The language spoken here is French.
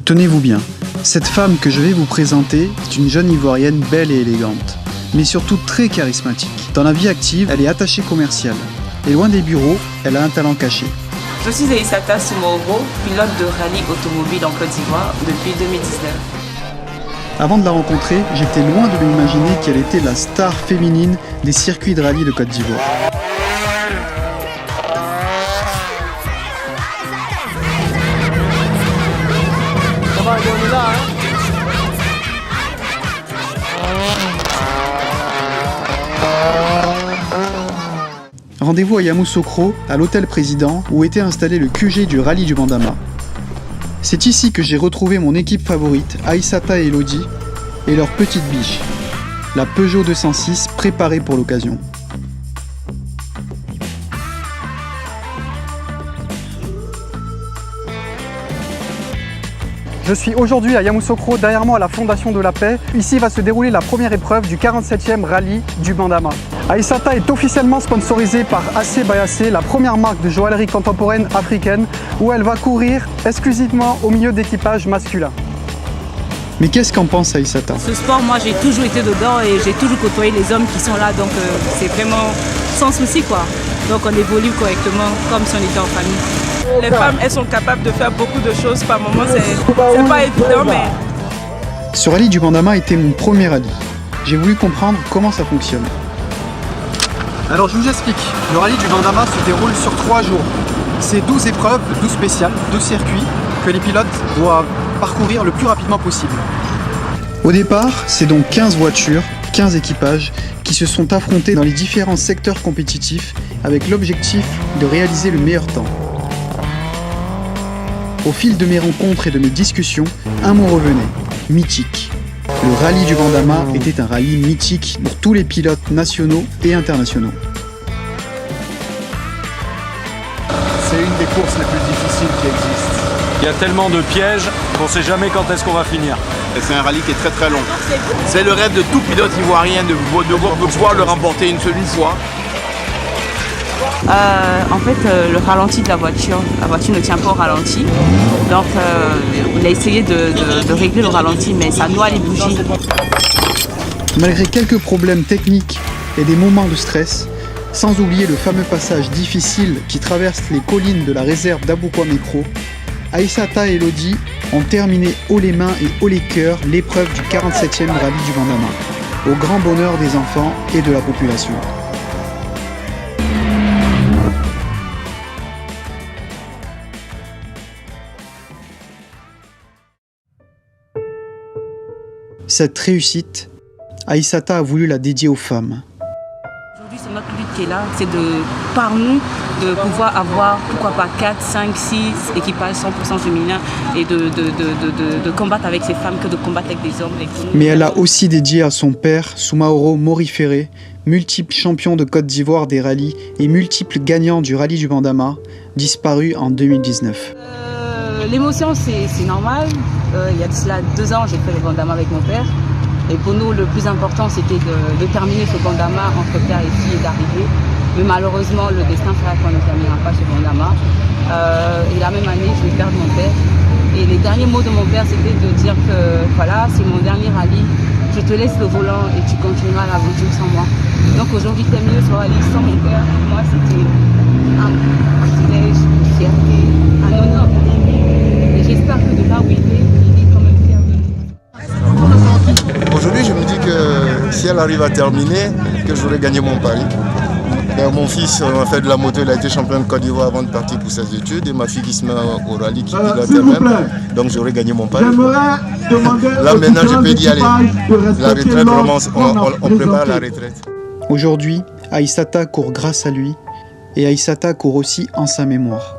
Tenez-vous bien, cette femme que je vais vous présenter est une jeune Ivoirienne belle et élégante, mais surtout très charismatique. Dans la vie active, elle est attachée commerciale. Et loin des bureaux, elle a un talent caché. Je suis Aïssata Soumaoro, pilote de rallye automobile en Côte d'Ivoire depuis 2019. Avant de la rencontrer, j'étais loin de m'imaginer qu'elle était la star féminine des circuits de rallye de Côte d'Ivoire. Rendez-vous à Yamoussoukro, à l'hôtel Président, où était installé le QG du rallye du Bandama. C'est ici que j'ai retrouvé mon équipe favorite, Aïssata et Elodie, et leur petite biche, la Peugeot 206 préparée pour l'occasion. Je suis aujourd'hui à Yamoussoukro, derrière moi à la Fondation de la Paix. Ici va se dérouler la première épreuve du 47e rallye du Bandama. Aïssata est officiellement sponsorisée par AC by AC, la première marque de joaillerie contemporaine africaine, où elle va courir exclusivement au milieu d'équipage masculin. Mais qu'est-ce qu'en pense Aïssata? Ce sport, moi j'ai toujours été dedans et j'ai toujours côtoyé les hommes qui sont là, donc c'est vraiment sans souci quoi. Donc on évolue correctement comme si on était en famille. Les femmes, elles sont capables de faire beaucoup de choses par moment, c'est pas évident mais... Ce rallye du Bandama était mon premier rallye. J'ai voulu comprendre comment ça fonctionne. Alors je vous explique, le rallye du Bandama se déroule sur 3 jours. C'est 12 épreuves, 12 spéciales, 12 circuits que les pilotes doivent parcourir le plus rapidement possible. Au départ, c'est donc 15 voitures, 15 équipages qui se sont affrontés dans les différents secteurs compétitifs avec l'objectif de réaliser le meilleur temps. Au fil de mes rencontres et de mes discussions, un mot revenait, mythique. Le rallye du Bandama était un rallye mythique pour tous les pilotes nationaux et internationaux. C'est une des courses les plus difficiles qui existent. Il y a tellement de pièges qu'on ne sait jamais quand est-ce qu'on va finir. C'est un rallye qui est très très long. C'est le rêve de tout pilote ivoirien de pouvoir le remporter une seule fois. En fait, le ralenti de la voiture ne tient pas au ralenti. Donc, on a essayé de régler le ralenti, mais ça noie les bougies. Malgré quelques problèmes techniques et des moments de stress, sans oublier le fameux passage difficile qui traverse les collines de la réserve d'Aboukwamekro, Aïssata et Elodie ont terminé haut les mains et haut les cœurs l'épreuve du 47e rallye du Bandama, au grand bonheur des enfants et de la population. Cette réussite, Aïssata a voulu la dédier aux femmes. Aujourd'hui, c'est notre but qui est là, c'est de, par nous, de pouvoir avoir, pourquoi pas 4, 5, 6 équipages 100% féminins et de combattre avec ces femmes que de combattre avec des hommes. Mais elle a aussi dédié à son père, Soumaoro Morifere, multiple champion de Côte d'Ivoire des rallyes et multiple gagnant du rallye du Bandama, disparu en 2019. L'émotion, c'est normal. Il y a de cela 2 ans, j'ai fait le Bandama avec mon père. Et pour nous, le plus important, c'était de terminer ce Bandama entre père et fille et d'arriver. Mais malheureusement, le destin fera qu'on ne terminera pas ce Bandama. Et la même année, je vais perdre mon père. Et les derniers mots de mon père, c'était de dire que voilà, c'est mon dernier rallye. Je te laisse le volant et tu continueras l'aventure sans moi. Donc aujourd'hui, terminer ce rallye sans mon père, pour moi, c'était un privilège, une fierté, un honneur. Et j'espère que de là où il est quand même fier de nous. Aujourd'hui, je me dis que si elle arrive à terminer, que j'aurais gagné mon pari. Mon fils a fait de la moto, il a été champion de Côte d'Ivoire avant de partir pour ses études. Et ma fille qui se met au rallye, qui pilote elle-même. Donc j'aurais gagné mon pari. Là maintenant, je peux dire, allez, la retraite, vraiment, on prépare la retraite. Aujourd'hui, Aïssata court grâce à lui et Aïssata court aussi en sa mémoire.